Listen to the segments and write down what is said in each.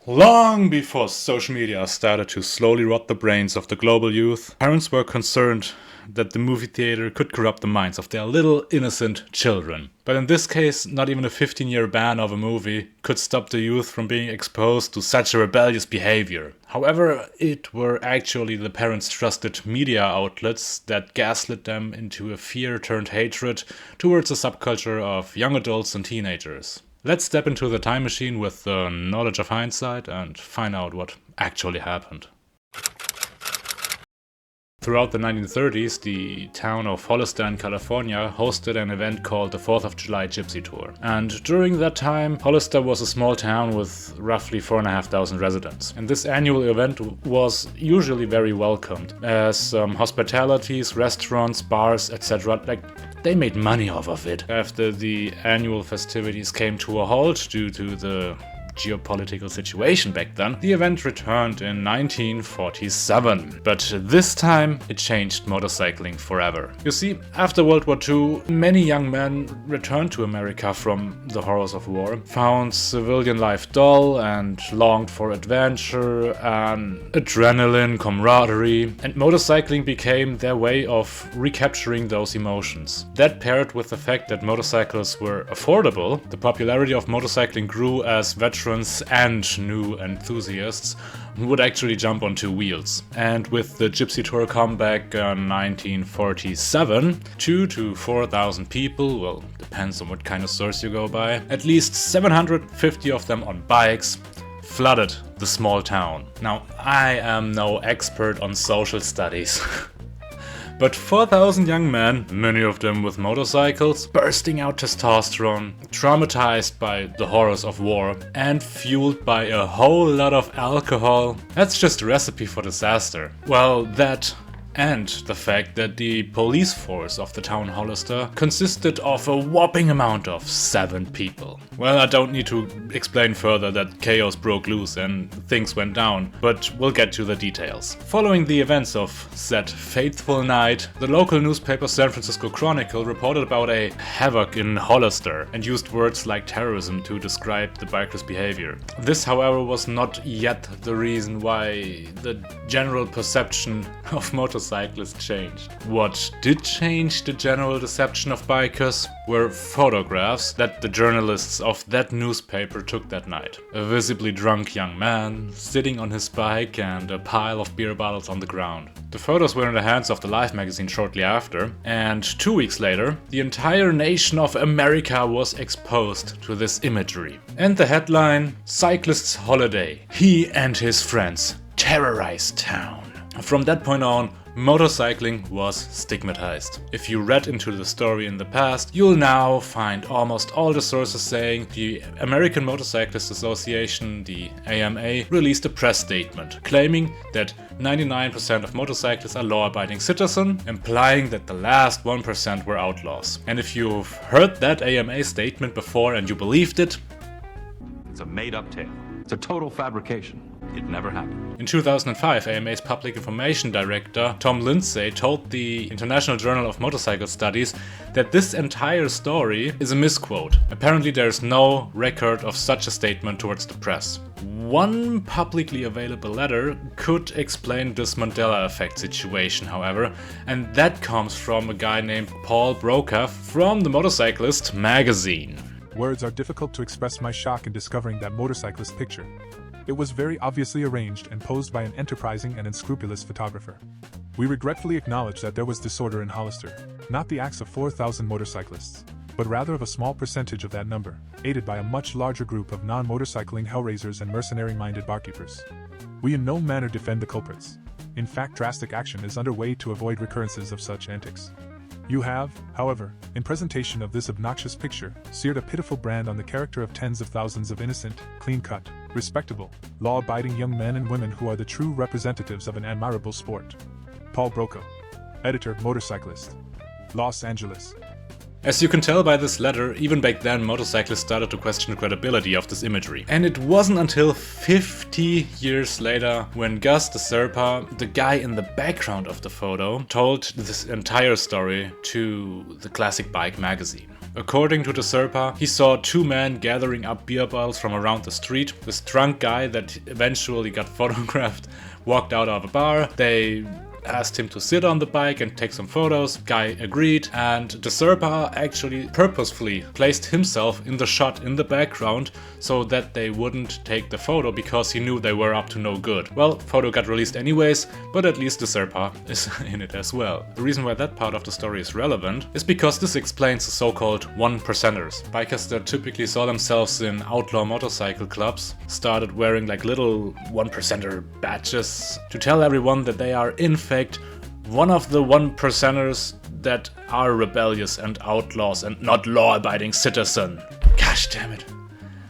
Long before social media started to slowly rot the brains of the global youth, parents were concerned that the movie theater could corrupt the minds of their little innocent children. But in this case, not even a 15-year ban of a movie could stop the youth from being exposed to such a rebellious behavior. However, it were actually the parents' trusted media outlets that gaslit them into a fear-turned-hatred towards a subculture of young adults and teenagers. Let's step into the time machine with the knowledge of hindsight and find out what actually happened. Throughout the 1930s, the town of Hollister in California hosted an event called the 4th of July Gypsy Tour. And during that time, Hollister was a small town with roughly 4,500 residents. And this annual event was usually very welcomed, as hospitalities, restaurants, bars, etc. They made money off of it. After the annual festivities came to a halt due to the geopolitical situation back then, the event returned in 1947. But this time, it changed motorcycling forever. You see, after World War II, many young men returned to America from the horrors of war, found civilian life dull and longed for adventure and adrenaline, camaraderie, and motorcycling became their way of recapturing those emotions. That paired with the fact that motorcycles were affordable, the popularity of motorcycling grew as veterans and new enthusiasts would actually jump on two wheels. And with the Gypsy Tour comeback in 1947, 2,000 to 4,000 people, well, depends on what kind of source you go by, at least 750 of them on bikes, flooded the small town. Now, I am no expert on social studies. But 4,000 young men, many of them with motorcycles, bursting out testosterone, traumatized by the horrors of war, and fueled by a whole lot of alcohol, that's just a recipe for disaster. Well, that and the fact that the police force of the town Hollister consisted of a whopping amount of 7 people. Well, I don't need to explain further that chaos broke loose and things went down, but we'll get to the details. Following the events of said fateful night, the local newspaper San Francisco Chronicle reported about a havoc in Hollister and used words like terrorism to describe the bikers' behavior. This, however, was not yet the reason why the general perception of motorcyclists changed. What did change the general deception of bikers were photographs that the journalists of that newspaper took that night. A visibly drunk young man sitting on his bike and a pile of beer bottles on the ground. The photos were in the hands of the Life magazine shortly after, and 2 weeks later, the entire nation of America was exposed to this imagery. And the headline, Cyclists Holiday. He and his friends terrorized town. From that point on, motorcycling was stigmatized. If you read into the story in the past, you'll now find almost all the sources saying the American Motorcyclist Association, the AMA, released a press statement claiming that 99% of motorcyclists are law-abiding citizens, implying that the last 1% were outlaws. And if you've heard that AMA statement before and you believed it, it's a made-up tale. It's a total fabrication. It never happened. In 2005, AMA's Public Information Director Tom Lindsay told the International Journal of Motorcycle Studies that this entire story is a misquote. Apparently there is no record of such a statement towards the press. One publicly available letter could explain this Mandela effect situation, however, and that comes from a guy named Paul Brokaw from the Motorcyclist magazine. Words are difficult to express my shock in discovering that motorcyclist picture. It was very obviously arranged and posed by an enterprising and unscrupulous photographer. We regretfully acknowledge that there was disorder in Hollister, not the acts of 4,000 motorcyclists, but rather of a small percentage of that number, aided by a much larger group of non-motorcycling hellraisers and mercenary-minded barkeepers. We in no manner defend the culprits. In fact, drastic action is underway to avoid recurrences of such antics. You have, however, in presentation of this obnoxious picture, seared a pitiful brand on the character of tens of thousands of innocent, clean-cut, respectable, law-abiding young men and women who are the true representatives of an admirable sport. Paul Brokaw, Editor, Motorcyclist, Los Angeles. As you can tell by this letter, even back then motorcyclists started to question the credibility of this imagery. And it wasn't until 50 years later when Gus the Serpa, the guy in the background of the photo, told this entire story to the Classic Bike magazine. According to the Serpa, he saw two men gathering up beer bottles from around the street. This drunk guy that eventually got photographed walked out of a bar. They asked him to sit on the bike and take some photos. Guy agreed, and the Serpa actually purposefully placed himself in the shot in the background so that they wouldn't take the photo because he knew they were up to no good. Well, photo got released anyways, but at least the Serpa is in it as well. The reason why that part of the story is relevant is because this explains the so-called 1%ers. Bikers that typically saw themselves in outlaw motorcycle clubs started wearing like little 1%er badges to tell everyone that they are in fact one of the 1%ers that are rebellious and outlaws and not law-abiding citizen. Gosh damn it.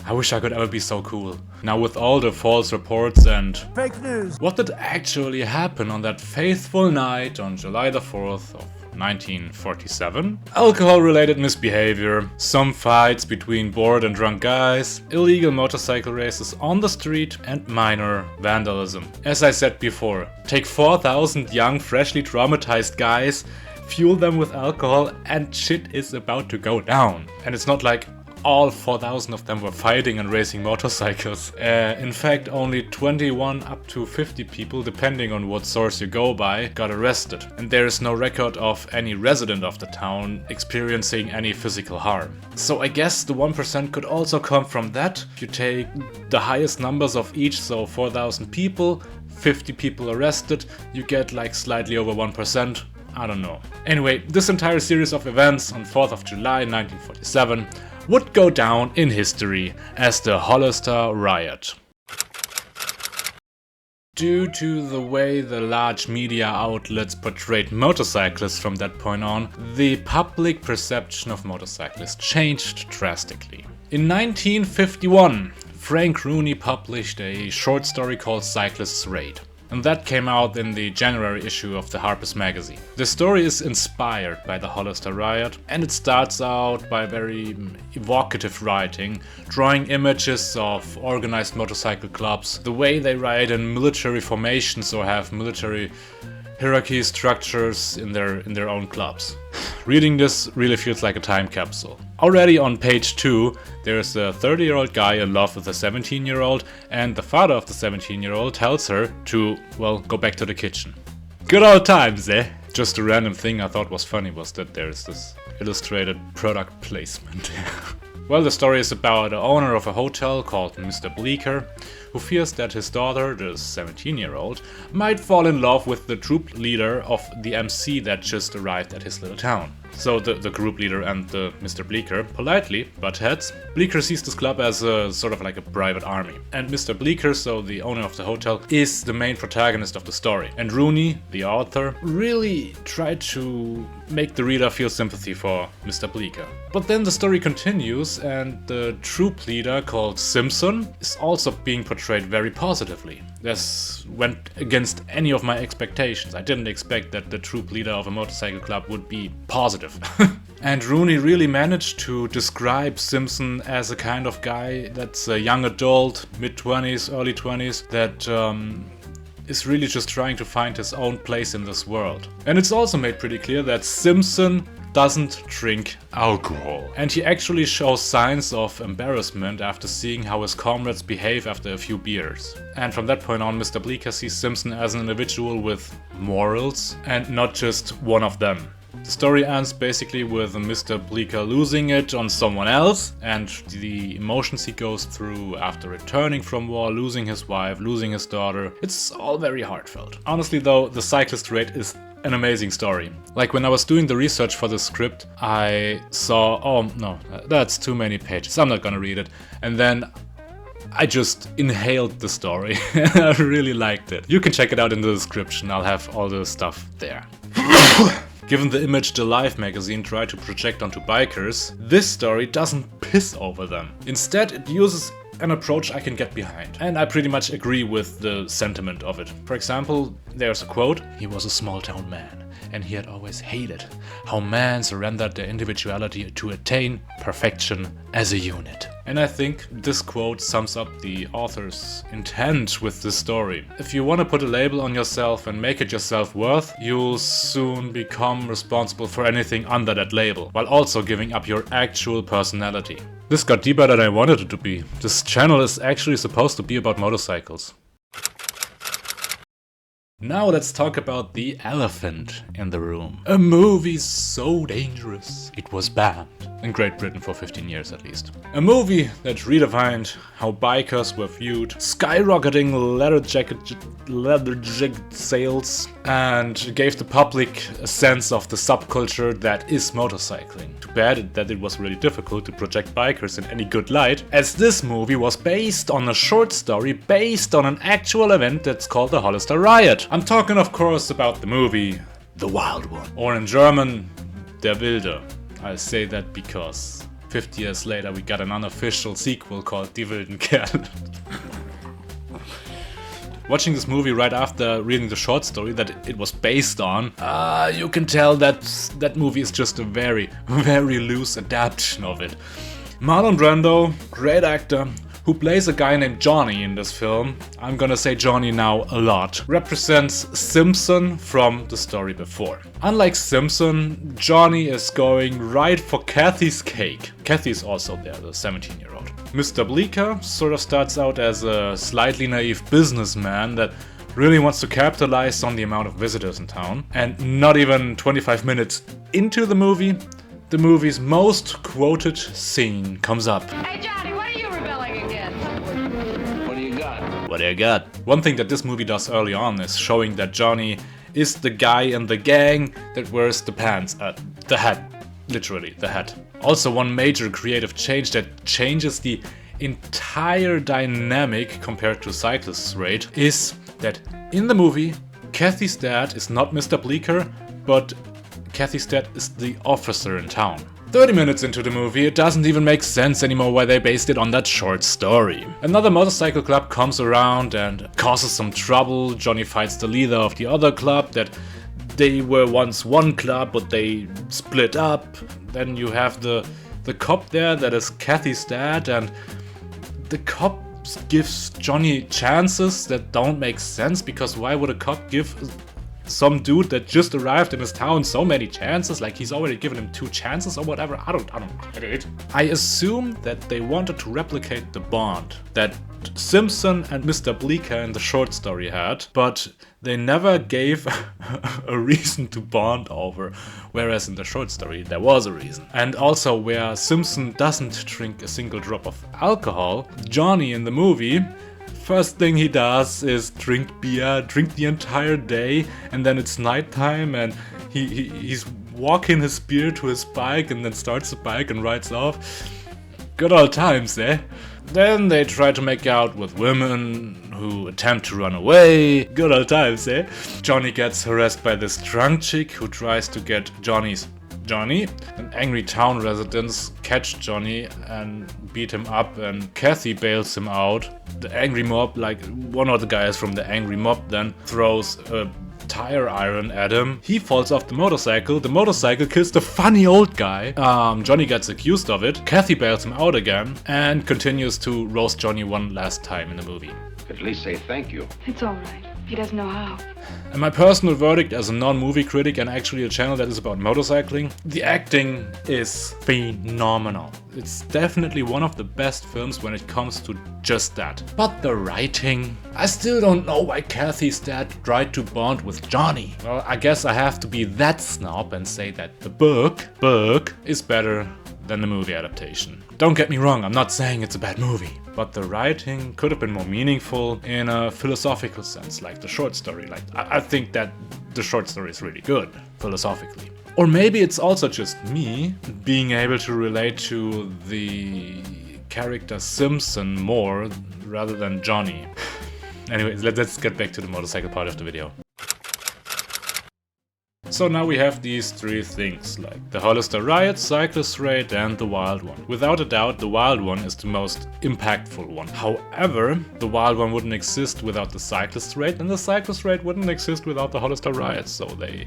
I wish I could ever be so cool. Now with all the false reports and fake news, what did actually happen on that faithful night on July the 4th of 1947? Alcohol-related misbehavior, some fights between bored and drunk guys, illegal motorcycle races on the street, and minor vandalism. As I said before, take 4,000 young, freshly traumatized guys, fuel them with alcohol, and shit is about to go down. And it's not like all 4,000 of them were fighting and racing motorcycles. In fact, only 21 up to 50 people, depending on what source you go by, got arrested. And there is no record of any resident of the town experiencing any physical harm. So I guess the 1% could also come from that. If you take the highest numbers of each, so 4,000 people, 50 people arrested, you get like slightly over 1%. I don't know. Anyway, this entire series of events on 4th of July 1947 would go down in history as the Hollister Riot. Due to the way the large media outlets portrayed motorcyclists from that point on, the public perception of motorcyclists changed drastically. In 1951, Frank Rooney published a short story called Cyclists Raid. And that came out in the January issue of the Harper's Magazine. The story is inspired by the Hollister Riot, and it starts out by very evocative writing, drawing images of organized motorcycle clubs, the way they ride in military formations or have military hierarchy structures in their own clubs. Reading this really feels like a time capsule. Already on page 2, there's a 30-year-old guy in love with a 17-year-old, and the father of the 17-year-old tells her to, well, go back to the kitchen. Good old times, eh? Just a random thing I thought was funny was that there's this illustrated product placement. Well, the story is about the owner of a hotel called Mr. Bleecker, who fears that his daughter, the 17-year-old, might fall in love with the troop leader of the MC that just arrived at his little town. So the group leader and the Mr. Bleecker politely butt heads. Bleecker sees this club as a sort of like a private army. And Mr. Bleecker, so the owner of the hotel, is the main protagonist of the story. And Rooney, the author, really tried to make the reader feel sympathy for Mr. Bleecker. But then the story continues, and the troop leader called Simpson is also being portrayed very positively. This went against any of my expectations. I didn't expect that the troop leader of a motorcycle club would be positive. And Rooney really managed to describe Simpson as a kind of guy that's a young adult, mid-20s, early 20s, that is really just trying to find his own place in this world. And it's also made pretty clear that Simpson doesn't drink alcohol. And he actually shows signs of embarrassment after seeing how his comrades behave after a few beers. And from that point on, Mr. Bleecker sees Simpson as an individual with morals and not just one of them. The story ends basically with Mr. Bleecker losing it on someone else, and the emotions he goes through after returning from war, losing his wife, losing his daughter. It's all very heartfelt. Honestly though, the Cyclists Raid is an amazing story. Like when I was doing the research for the script, I saw, oh no, that's too many pages, I'm not gonna read it. And then I just inhaled the story. I really liked it. You can check it out in the description, I'll have all the stuff there. Given the image the Life magazine tried to project onto bikers, this story doesn't piss over them. Instead, it uses an approach I can get behind. And I pretty much agree with the sentiment of it. For example, there's a quote, "He was a small town man, and he had always hated how man surrendered their individuality to attain perfection as a unit. And I think this quote sums up the author's intent with this story. If you want to put a label on yourself and make it your self-worth, you'll soon become responsible for anything under that label, while also giving up your actual personality. This got deeper than I wanted it to be. This channel is actually supposed to be about motorcycles. Now let's talk about the elephant in the room. A movie so dangerous it was banned. In Great Britain for 15 years at least. A movie that redefined how bikers were viewed, skyrocketing leather jacket sales, and gave the public a sense of the subculture that is motorcycling. Too bad that it was really difficult to project bikers in any good light, as this movie was based on a short story based on an actual event that's called the Hollister Riot. I'm talking of course about the movie The Wild One, or in German, Der Wilde. I say that because 50 years later we got an unofficial sequel called Die wilden Kerle. Watching this movie right after reading the short story that it was based on, you can tell that that movie is just a very, very loose adaptation of it. Marlon Brando, great actor, who plays a guy named Johnny in this film, I'm gonna say Johnny now a lot, represents Simpson from the story before. Unlike Simpson, Johnny is going right for Kathy's cake. Kathy's also there, the 17-year-old. Mr. Bleecker sort of starts out as a slightly naive businessman that really wants to capitalize on the amount of visitors in town. And not even 25 minutes into the movie's most quoted scene comes up. Hey Johnny, what are you rebelling against? What do you got? What do you got? One thing that this movie does early on is showing that Johnny is the guy in the gang that wears the pants, the hat, literally the hat. Also, one major creative change that changes the entire dynamic compared to Cyclists Raid is that in the movie, Kathy's dad is not Mr. Bleecker, but Kathy's dad is the officer in town. 30 minutes into the movie, it doesn't even make sense anymore why they based it on that short story. Another motorcycle club comes around and causes some trouble. Johnny fights the leader of the other club that they were once one club, but they split up. Then you have the cop there that is Kathy's dad, and the cop gives Johnny chances that don't make sense, because why would a cop give some dude that just arrived in his town so many chances? Like, he's already given him 2 chances or whatever. I don't get it. I assume that they wanted to replicate the bond that Simpson and Mr. Bleecker in the short story had, but they never gave a reason to bond over, whereas in the short story there was a reason. And also, where Simpson doesn't drink a single drop of alcohol, Johnny in the movie, first thing he does is drink beer, drink the entire day, and then it's nighttime and he's walking his beer to his bike and then starts the bike and rides off. Good old times, eh? Then they try to make out with women who attempt to run away. Good old times, eh? Johnny gets harassed by this drunk chick who tries to get Johnny. And angry town residents catch Johnny and beat him up, and Kathy bails him out. The angry mob, like one of the guys from the angry mob, then throws a tire iron at him. He falls off the motorcycle kills the funny old guy. Johnny gets accused of it. Kathy bails him out again and continues to roast Johnny one last time in the movie. At least say thank you. It's all right. He doesn't know how. And my personal verdict as a non-movie critic and actually a channel that is about motorcycling, the acting is phenomenal. It's definitely one of the best films when it comes to just that. But the writing, I still don't know why Kathy's dad tried to bond with Johnny. Well, I guess I have to be that snob and say that the book is better than the movie adaptation. Don't get me wrong, I'm not saying it's a bad movie, but the writing could have been more meaningful in a philosophical sense, like the short story. Like, I think that the short story is really good, philosophically. Or maybe it's also just me being able to relate to the character Simpson more rather than Johnny. Anyways, let's get back to the motorcycle part of the video. So now we have these 3 things, like the Hollister Riot, Cyclists Raid and the Wild One. Without a doubt, the Wild One is the most impactful one. However, the Wild One wouldn't exist without the Cyclists Raid, and the Cyclists Raid wouldn't exist without the Hollister Riot, so they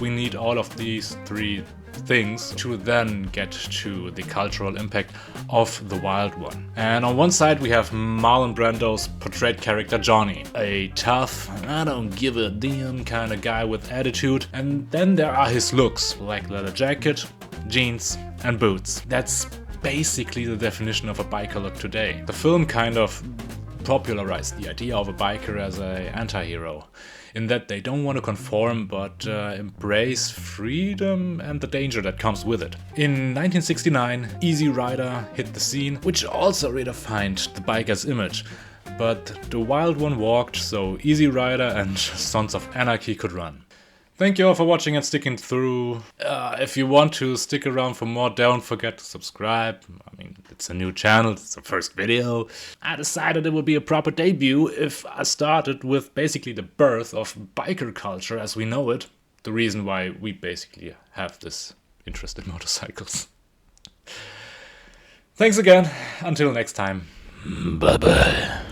we need all of these three things to then get to the cultural impact of the Wild One. And on one side we have Marlon Brando's portrayed character Johnny, a tough, I don't give a damn kind of guy with attitude. And then there are his looks, like leather jacket, jeans and boots. That's basically the definition of a biker look today. The film kind of popularized the idea of a biker as an anti-hero, in that they don't want to conform but embrace freedom and the danger that comes with it. In 1969, Easy Rider hit the scene, which also redefined the biker's image. But the Wild One walked, so Easy Rider and Sons of Anarchy could run. Thank you all for watching and sticking through. If you want to stick around for more, don't forget to subscribe. I mean, it's a new channel, it's the first video. I decided it would be a proper debut if I started with basically the birth of biker culture as we know it. The reason why we basically have this interest in motorcycles. Thanks again, until next time. Bye bye.